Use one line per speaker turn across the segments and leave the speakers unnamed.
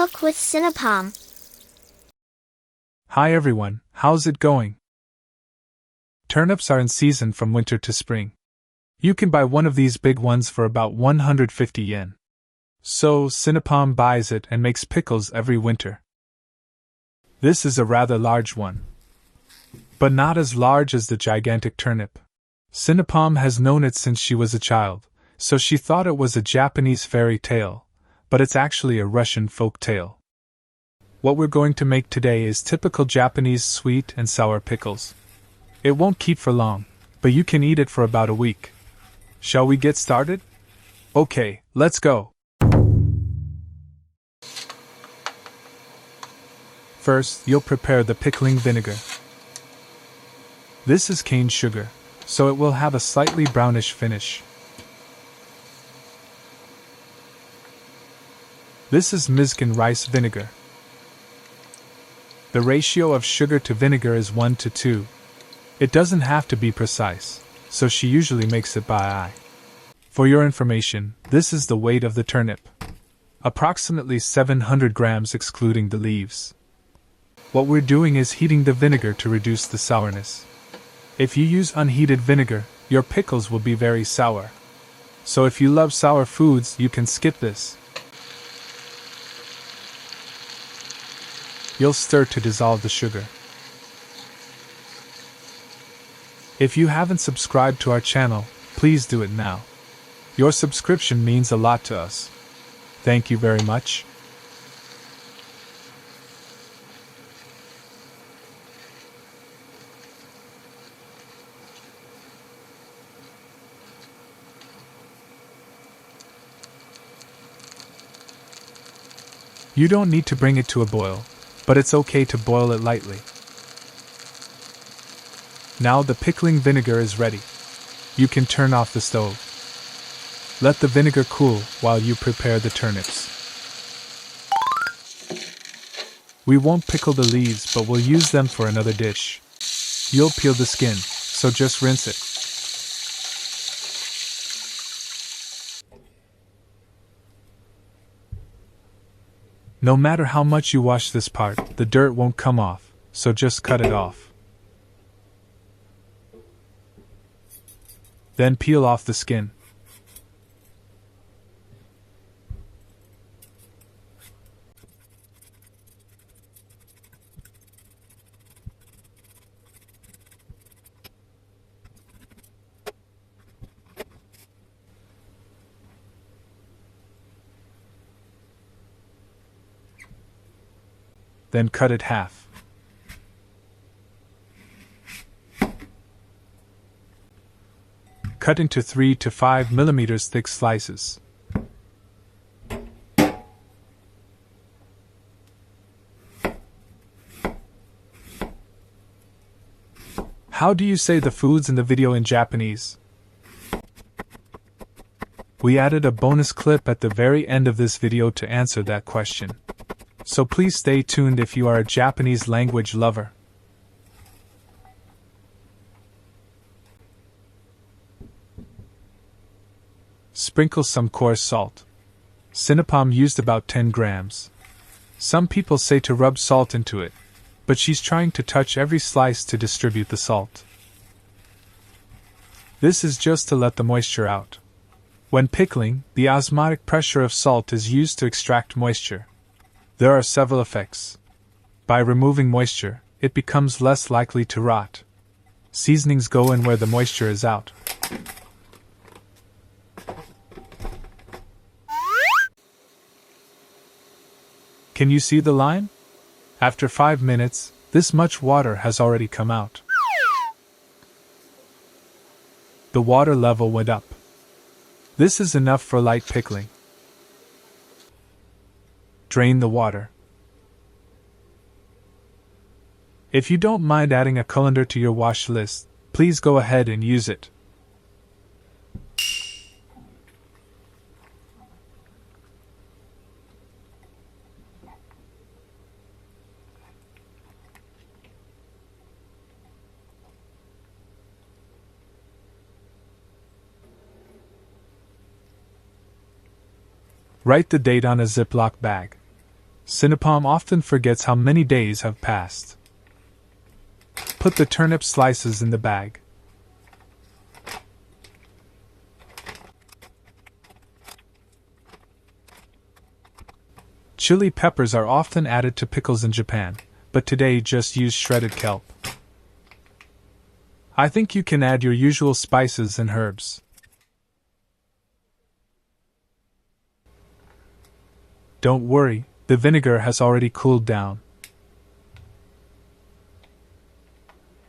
cook with Sinapom.
Hi everyone, how's it going? Turnips are in season from winter to spring. You can buy one of these big ones for about 150 yen. So, Sinapom buys it and makes pickles every winter. This is a rather large one, but not as large as the gigantic turnip. Sinapom has known it since she was a child, so she thought it was a Japanese fairy tale, but it's actually a Russian folk tale. What we're going to make today is typical Japanese sweet and sour pickles. It won't keep for long, but you can eat it for about a week. Shall we get started? Okay, let's go. First, you'll prepare the pickling vinegar. This is cane sugar, so it will have a slightly brownish finish. This is Mizken rice vinegar. The ratio of sugar to vinegar is 1 to 2. It doesn't have to be precise, so she usually makes it by eye. For your information, this is the weight of the turnip. Approximately 700 grams excluding the leaves. What we're doing is heating the vinegar to reduce the sourness. If you use unheated vinegar, your pickles will be very sour. So if you love sour foods, you can skip this. You'll stir to dissolve the sugar. If you haven't subscribed to our channel, please do it now. Your subscription means a lot to us. Thank you very much. You don't need to bring it to a boil, but it's okay to boil it lightly. Now the pickling vinegar is ready. You can turn off the stove. Let the vinegar cool while you prepare the turnips. We won't pickle the leaves, but we'll use them for another dish. You'll peel the skin, so just rinse it. No matter how much you wash this part, the dirt won't come off, so just cut it off. Then peel off the skin. Then cut it half. Cut into 3 to 5 millimeters thick slices. How do you say the foods in the video in Japanese? We added a bonus clip at the very end of this video to answer that question. So please stay tuned if you are a Japanese language lover. Sprinkle some coarse salt. Sinapom used about 10 grams. Some people say to rub salt into it, but she's trying to touch every slice to distribute the salt. This is just to let the moisture out. When pickling, the osmotic pressure of salt is used to extract moisture. There are several effects. By removing moisture, it becomes less likely to rot. Seasonings go in where the moisture is out. Can you see the line? After 5 minutes, this much water has already come out. The water level went up. This is enough for light pickling. Drain the water. If you don't mind adding a colander to your wash list, please go ahead and use it. Write the date on a Ziploc bag. Sinapom often forgets how many days have passed. Put the turnip slices in the bag. Chili peppers are often added to pickles in Japan, but today just use shredded kelp. I think you can add your usual spices and herbs. Don't worry, the vinegar has already cooled down.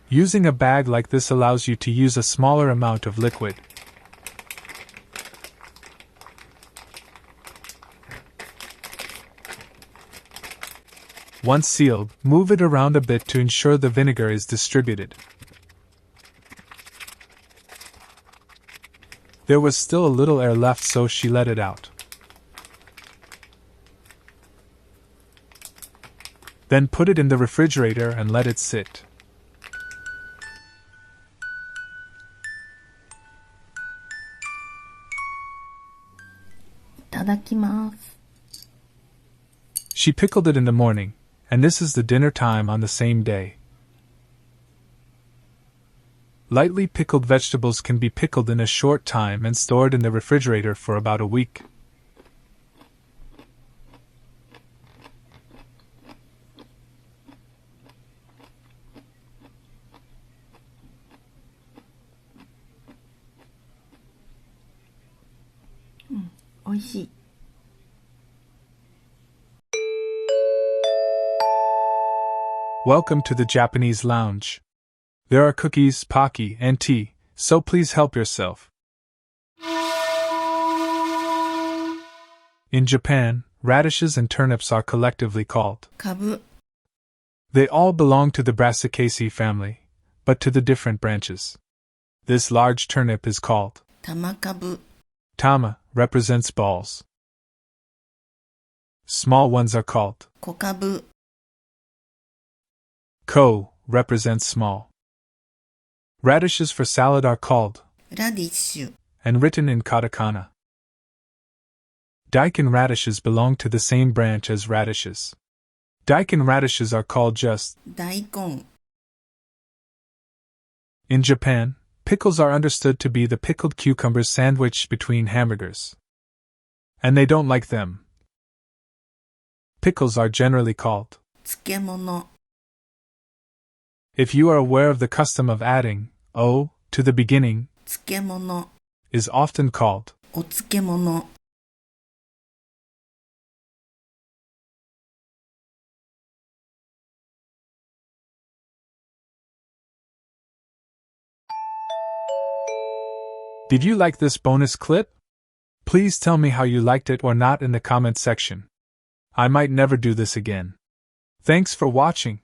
Using a bag like this allows you to use a smaller amount of liquid. Once sealed, move it around a bit to ensure the vinegar is distributed. There was still a little air left, so she let it out. Then put it in the refrigerator and let it sit.
Itadakimasu.
She pickled it in the morning, and this is the dinner time on the same day. Lightly pickled vegetables can be pickled in a short time and stored in the refrigerator for about a week.
Oishii.
Welcome to the Japanese lounge. There are cookies, pocky, and tea, so please help yourself. In Japan, radishes and turnips are collectively called
Kabu.
They all belong to the Brassicaceae family, but to the different branches. This large turnip is called
Tamakabu.
Tama, represents balls. Small ones are called
Kokabu.
Ko, represents small. Radishes for salad are called
Radishu.
and written in katakana. Daikon radishes belong to the same branch as radishes. Daikon radishes are called just
Daikon.
In Japan, pickles are understood to be the pickled cucumbers sandwiched between hamburgers. And they don't like them. Pickles are generally called
Tsukemono.
If you are aware of the custom of adding o to the beginning,
Tsukemono.
is often called
Otsukemono.
Did you like this bonus clip? Please tell me how you liked it or not in the comment section. I might never do this again. Thanks for watching.